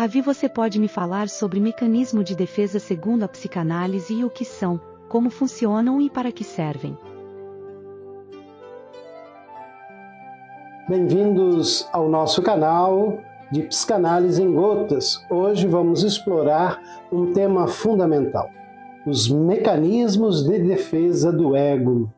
Ravi, você pode me falar sobre mecanismo de defesa segundo a psicanálise e o que são, como funcionam e para que servem? Bem-vindos ao nosso canal de Psicanálise em Gotas. Hoje vamos explorar um tema fundamental: os mecanismos de defesa do ego.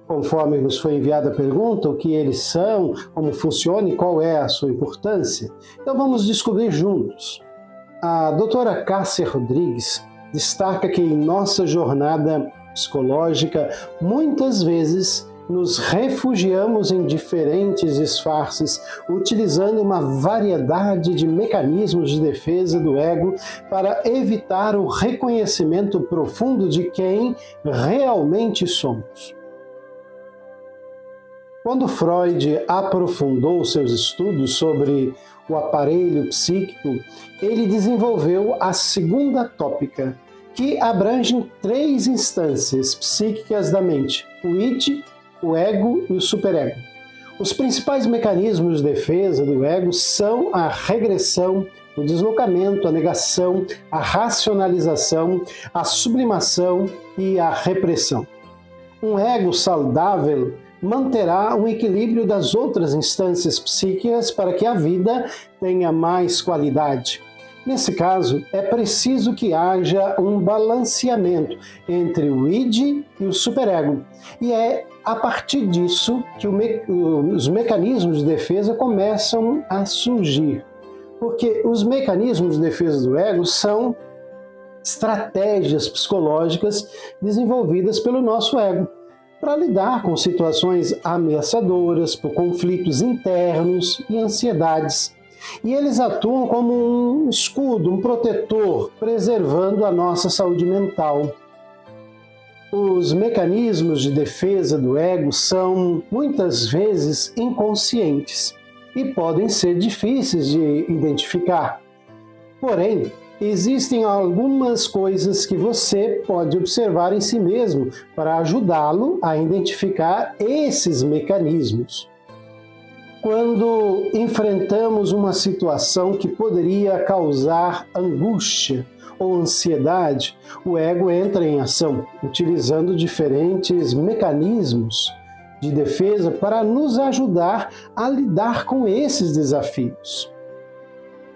Conforme nos foi enviada a pergunta, o que eles são, como funcionam e qual é a sua importância, então vamos descobrir juntos. A doutora Cássia Rodrigues destaca que em nossa jornada psicológica, muitas vezes nos refugiamos em diferentes disfarces, utilizando uma variedade de mecanismos de defesa do ego para evitar o reconhecimento profundo de quem realmente somos. Quando Freud aprofundou seus estudos sobre o aparelho psíquico, ele desenvolveu a segunda tópica, que abrange 3 instâncias psíquicas da mente: o id, o ego e o superego. Os principais mecanismos de defesa do ego são a regressão, o deslocamento, a negação, a racionalização, a sublimação e a repressão. Um ego saudável manterá um equilíbrio das outras instâncias psíquicas para que a vida tenha mais qualidade. Nesse caso, é preciso que haja um balanceamento entre o id e o superego. E é a partir disso que os mecanismos de defesa começam a surgir. Porque os mecanismos de defesa do ego são estratégias psicológicas desenvolvidas pelo nosso ego para lidar com situações ameaçadoras, por conflitos internos e ansiedades. E eles atuam como um escudo, um protetor, preservando a nossa saúde mental. Os mecanismos de defesa do ego são, muitas vezes, inconscientes e podem ser difíceis de identificar. Porém, existem algumas coisas que você pode observar em si mesmo para ajudá-lo a identificar esses mecanismos. Quando enfrentamos uma situação que poderia causar angústia ou ansiedade, o ego entra em ação, utilizando diferentes mecanismos de defesa para nos ajudar a lidar com esses desafios.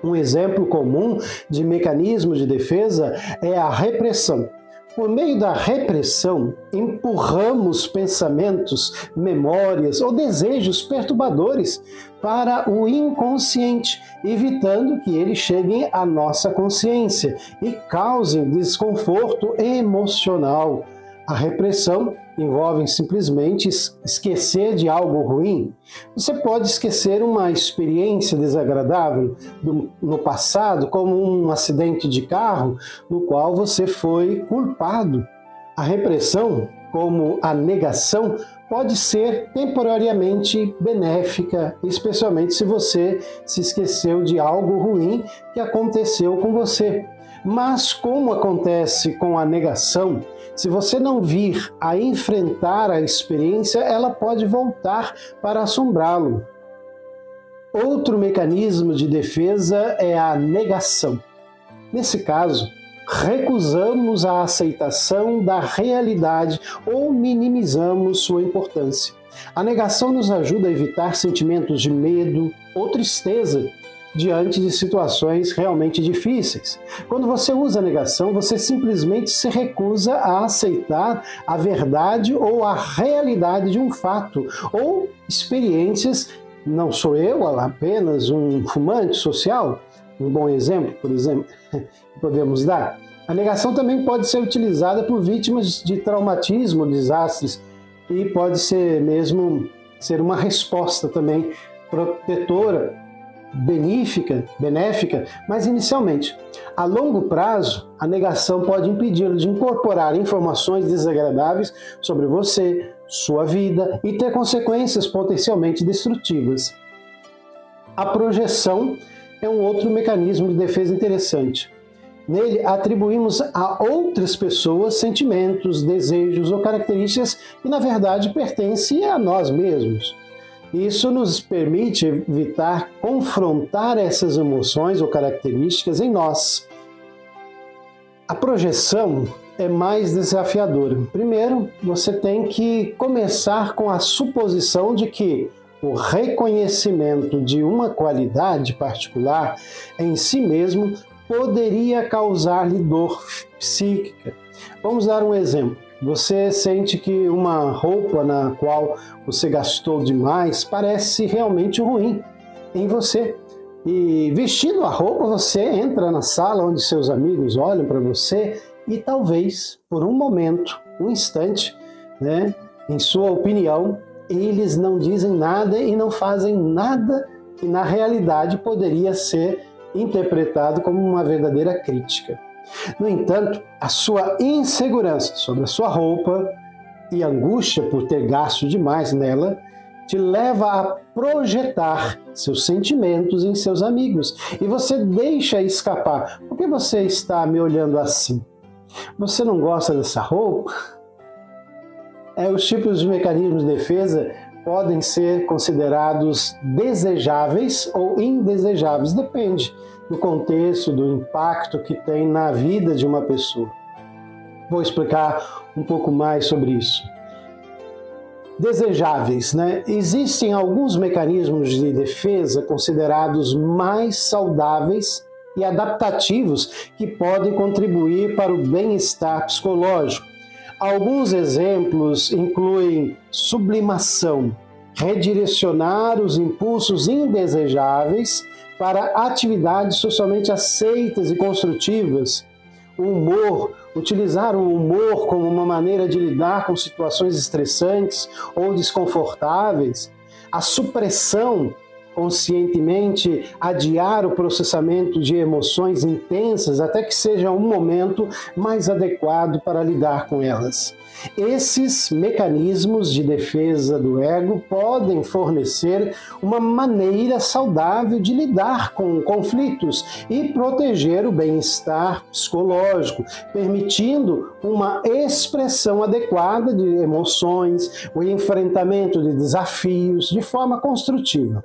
Um exemplo comum de mecanismo de defesa é a repressão. Por meio da repressão, empurramos pensamentos, memórias ou desejos perturbadores para o inconsciente, evitando que eles cheguem à nossa consciência e causem desconforto emocional. A repressão envolve simplesmente esquecer de algo ruim. Você pode esquecer uma experiência desagradável no passado, como um acidente de carro, no qual você foi culpado. A repressão, como a negação, pode ser temporariamente benéfica, especialmente se você se esqueceu de algo ruim que aconteceu com você. Mas, como acontece com a negação, se você não vir a enfrentar a experiência, ela pode voltar para assombrá-lo. Outro mecanismo de defesa é a negação. Nesse caso, recusamos a aceitação da realidade ou minimizamos sua importância. A negação nos ajuda a evitar sentimentos de medo ou tristeza diante de situações realmente difíceis. Quando você usa a negação, você simplesmente se recusa a aceitar a verdade ou a realidade de um fato ou experiências. Não sou eu apenas um fumante social? Um bom exemplo, por exemplo, que podemos dar. A negação também pode ser utilizada por vítimas de traumatismo, desastres, e pode ser mesmo ser uma resposta também protetora, benéfica, mas inicialmente. A longo prazo, a negação pode impedi-lo de incorporar informações desagradáveis sobre você, sua vida e ter consequências potencialmente destrutivas. A projeção é um outro mecanismo de defesa interessante. Nele, atribuímos a outras pessoas sentimentos, desejos ou características que, na verdade, pertencem a nós mesmos. Isso nos permite evitar confrontar essas emoções ou características em nós. A projeção é mais desafiadora. Primeiro, você tem que começar com a suposição de que o reconhecimento de uma qualidade particular em si mesmo poderia causar-lhe dor psíquica. Vamos dar um exemplo. Você sente que uma roupa na qual você gastou demais parece realmente ruim em você. E vestindo a roupa, você entra na sala onde seus amigos olham para você e talvez, por um momento, um instante, em sua opinião, eles não dizem nada e não fazem nada que na realidade poderia ser interpretado como uma verdadeira crítica. No entanto, a sua insegurança sobre a sua roupa e angústia por ter gasto demais nela te leva a projetar seus sentimentos em seus amigos e você deixa escapar. Por que você está me olhando assim? Você não gosta dessa roupa? Os tipos de mecanismos de defesa podem ser considerados desejáveis ou indesejáveis, depende do contexto, do impacto que tem na vida de uma pessoa. Vou explicar um pouco mais sobre isso. Desejáveis, Existem alguns mecanismos de defesa considerados mais saudáveis e adaptativos que podem contribuir para o bem-estar psicológico. Alguns exemplos incluem sublimação, redirecionar os impulsos indesejáveis para atividades socialmente aceitas e construtivas. O humor, utilizar o humor como uma maneira de lidar com situações estressantes ou desconfortáveis. A supressão, conscientemente adiar o processamento de emoções intensas até que seja um momento mais adequado para lidar com elas. Esses mecanismos de defesa do ego podem fornecer uma maneira saudável de lidar com conflitos e proteger o bem-estar psicológico, permitindo uma expressão adequada de emoções, o enfrentamento de desafios de forma construtiva.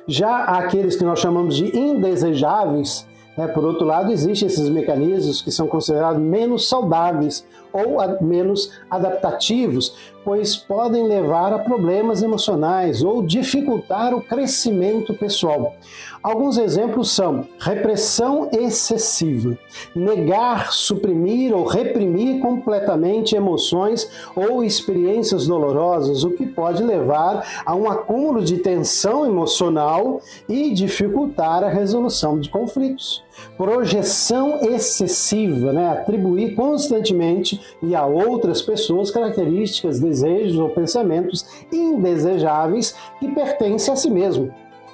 Já aqueles que nós chamamos de indesejáveis, por outro lado, existem esses mecanismos que são considerados menos saudáveis ou menos adaptativos, pois podem levar a problemas emocionais ou dificultar o crescimento pessoal. Alguns exemplos são repressão excessiva, negar, suprimir ou reprimir completamente emoções ou experiências dolorosas, o que pode levar a um acúmulo de tensão emocional e dificultar a resolução de conflitos. Projeção excessiva, atribuir constantemente e a outras pessoas características, desejos ou pensamentos indesejáveis que pertencem a si mesmo,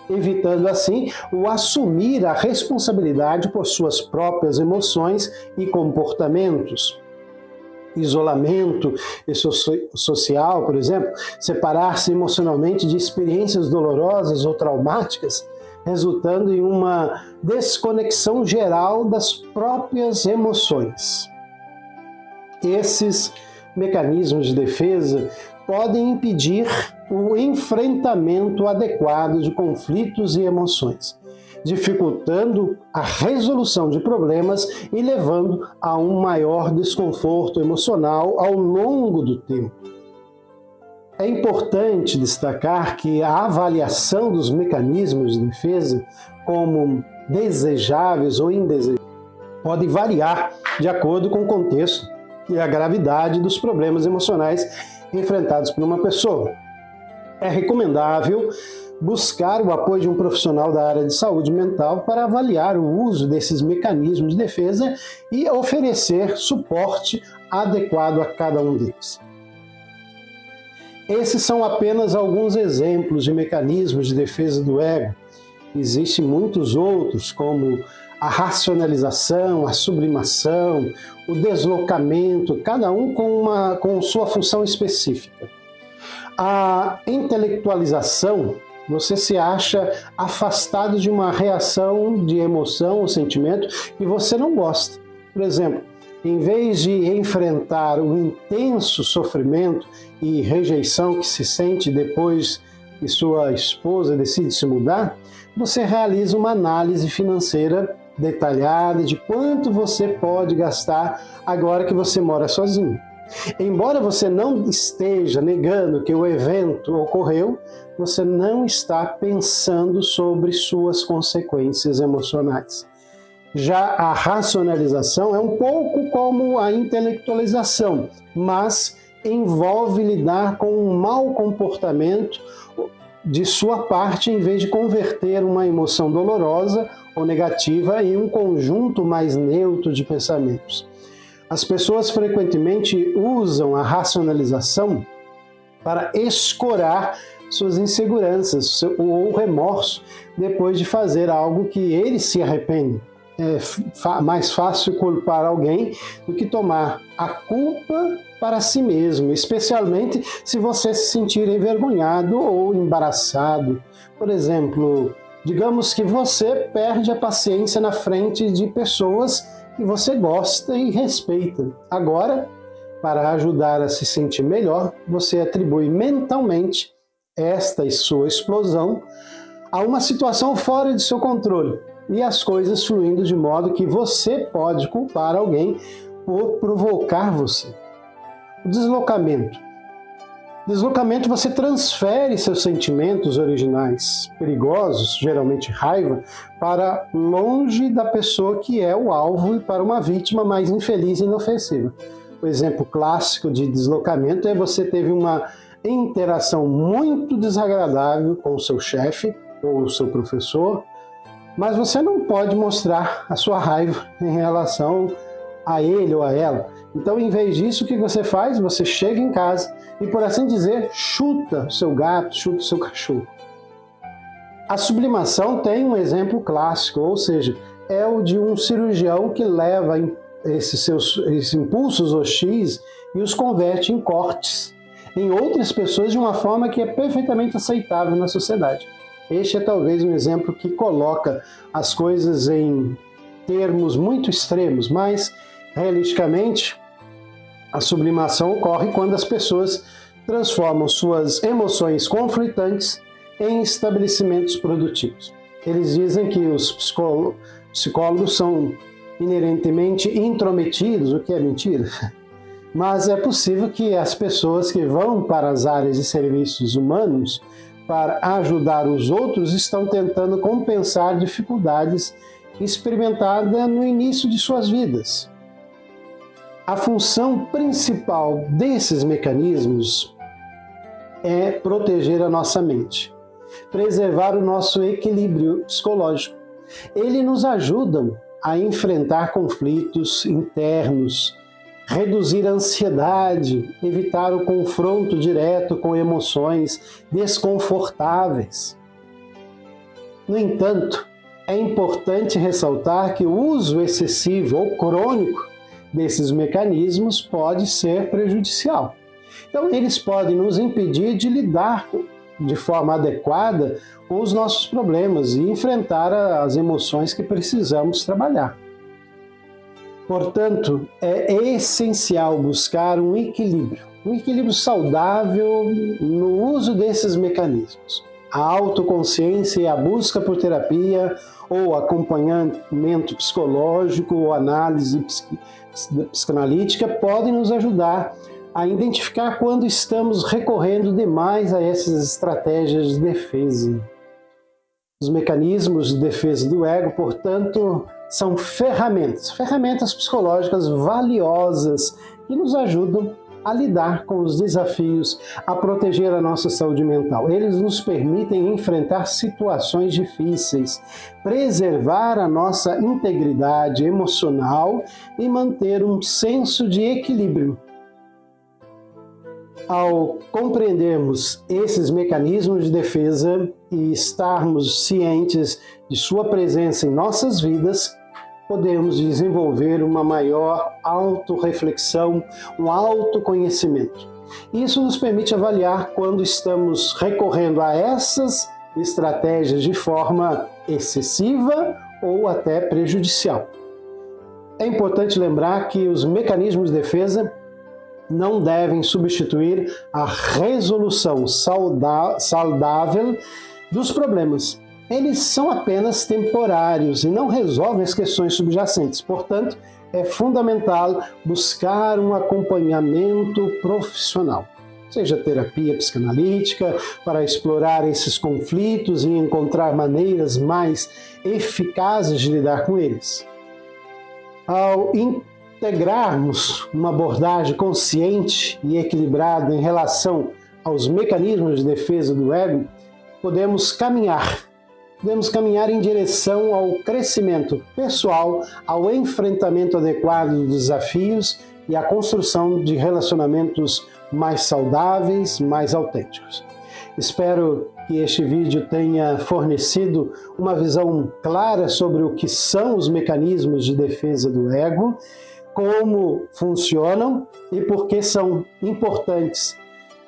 evitando assim o assumir a responsabilidade por suas próprias emoções e comportamentos. Isolamento social, por exemplo, separar-se emocionalmente de experiências dolorosas ou traumáticas, resultando em uma desconexão geral das próprias emoções. Esses mecanismos de defesa podem impedir o enfrentamento adequado de conflitos e emoções, dificultando a resolução de problemas e levando a um maior desconforto emocional ao longo do tempo. É importante destacar que a avaliação dos mecanismos de defesa como desejáveis ou indesejáveis pode variar de acordo com o contexto e a gravidade dos problemas emocionais enfrentados por uma pessoa. É recomendável buscar o apoio de um profissional da área de saúde mental para avaliar o uso desses mecanismos de defesa e oferecer suporte adequado a cada um deles. Esses são apenas alguns exemplos de mecanismos de defesa do ego. Existem muitos outros, como a racionalização, a sublimação, o deslocamento, cada um com sua função específica. A intelectualização, você se acha afastado de uma reação de emoção ou sentimento que você não gosta. Por exemplo, em vez de enfrentar o intenso sofrimento e rejeição que se sente depois e sua esposa decide se mudar, você realiza uma análise financeira detalhada de quanto você pode gastar agora que você mora sozinho. Embora você não esteja negando que o evento ocorreu, você não está pensando sobre suas consequências emocionais. Já a racionalização é um pouco como a intelectualização, mas envolve lidar com um mau comportamento de sua parte em vez de converter uma emoção dolorosa ou negativa em um conjunto mais neutro de pensamentos. As pessoas frequentemente usam a racionalização para escorar suas inseguranças ou remorso depois de fazer algo que eles se arrependem. É mais fácil culpar alguém do que tomar a culpa para si mesmo, especialmente se você se sentir envergonhado ou embaraçado. Por exemplo, digamos que você perde a paciência na frente de pessoas que você gosta e respeita. Agora, para ajudar a se sentir melhor, você atribui mentalmente esta sua explosão a uma situação fora de seu controle e as coisas fluindo de modo que você pode culpar alguém por provocar você. O deslocamento. Deslocamento, você transfere seus sentimentos originais, perigosos, geralmente raiva, para longe da pessoa que é o alvo e para uma vítima mais infeliz e inofensiva. O exemplo clássico de deslocamento é você teve uma interação muito desagradável com o seu chefe ou o seu professor, mas você não pode mostrar a sua raiva em relação a ele ou a ela. Então, em vez disso, o que você faz? Você chega em casa e, por assim dizer, chuta o seu gato, chuta o seu cachorro. A sublimação tem um exemplo clássico, ou seja, é o de um cirurgião que leva esses impulsos hostis e os converte em cortes em outras pessoas de uma forma que é perfeitamente aceitável na sociedade. Este é talvez um exemplo que coloca as coisas em termos muito extremos, mas, realisticamente, a sublimação ocorre quando as pessoas transformam suas emoções conflitantes em estabelecimentos produtivos. Eles dizem que os psicólogos são inerentemente intrometidos, o que é mentira. Mas é possível que as pessoas que vão para as áreas de serviços humanos para ajudar os outros estão tentando compensar dificuldades experimentadas no início de suas vidas. A função principal desses mecanismos é proteger a nossa mente, preservar o nosso equilíbrio psicológico. Eles nos ajudam a enfrentar conflitos internos, reduzir a ansiedade, evitar o confronto direto com emoções desconfortáveis. No entanto, é importante ressaltar que o uso excessivo ou crônico desses mecanismos pode ser prejudicial. Então, eles podem nos impedir de lidar de forma adequada com os nossos problemas e enfrentar as emoções que precisamos trabalhar. Portanto, é essencial buscar um equilíbrio saudável no uso desses mecanismos. A autoconsciência e a busca por terapia ou acompanhamento psicológico ou análise psicanalítica podem nos ajudar a identificar quando estamos recorrendo demais a essas estratégias de defesa. Os mecanismos de defesa do ego, portanto, são ferramentas psicológicas valiosas que nos ajudam a lidar com os desafios, a proteger a nossa saúde mental. Eles nos permitem enfrentar situações difíceis, preservar a nossa integridade emocional e manter um senso de equilíbrio. Ao compreendermos esses mecanismos de defesa e estarmos cientes de sua presença em nossas vidas, podemos desenvolver uma maior autorreflexão, um autoconhecimento. Isso nos permite avaliar quando estamos recorrendo a essas estratégias de forma excessiva ou até prejudicial. É importante lembrar que os mecanismos de defesa não devem substituir a resolução saudável dos problemas. Eles são apenas temporários e não resolvem as questões subjacentes. Portanto, é fundamental buscar um acompanhamento profissional, seja terapia psicanalítica, para explorar esses conflitos e encontrar maneiras mais eficazes de lidar com eles. Ao integrarmos uma abordagem consciente e equilibrada em relação aos mecanismos de defesa do ego, podemos caminhar em direção ao crescimento pessoal, ao enfrentamento adequado dos desafios e à construção de relacionamentos mais saudáveis, mais autênticos. Espero que este vídeo tenha fornecido uma visão clara sobre o que são os mecanismos de defesa do ego, como funcionam e por que são importantes.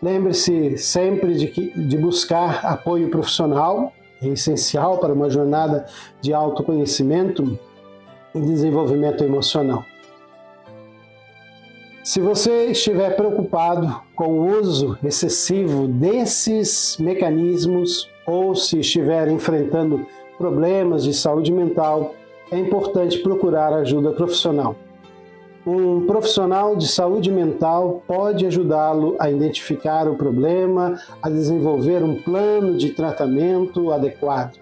Lembre-se sempre de buscar apoio profissional, é essencial para uma jornada de autoconhecimento e desenvolvimento emocional. Se você estiver preocupado com o uso excessivo desses mecanismos ou se estiver enfrentando problemas de saúde mental, é importante procurar ajuda profissional. Um profissional de saúde mental pode ajudá-lo a identificar o problema, a desenvolver um plano de tratamento adequado.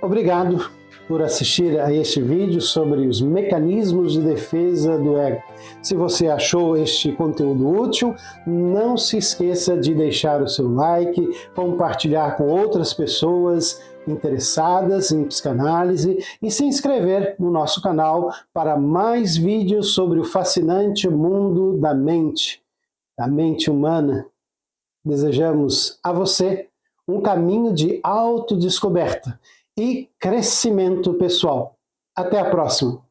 Obrigado por assistir a este vídeo sobre os mecanismos de defesa do ego. Se você achou este conteúdo útil, não se esqueça de deixar o seu like, compartilhar com outras pessoas interessadas em psicanálise e se inscrever no nosso canal para mais vídeos sobre o fascinante mundo da mente humana. Desejamos a você um caminho de autodescoberta e crescimento pessoal. Até a próxima!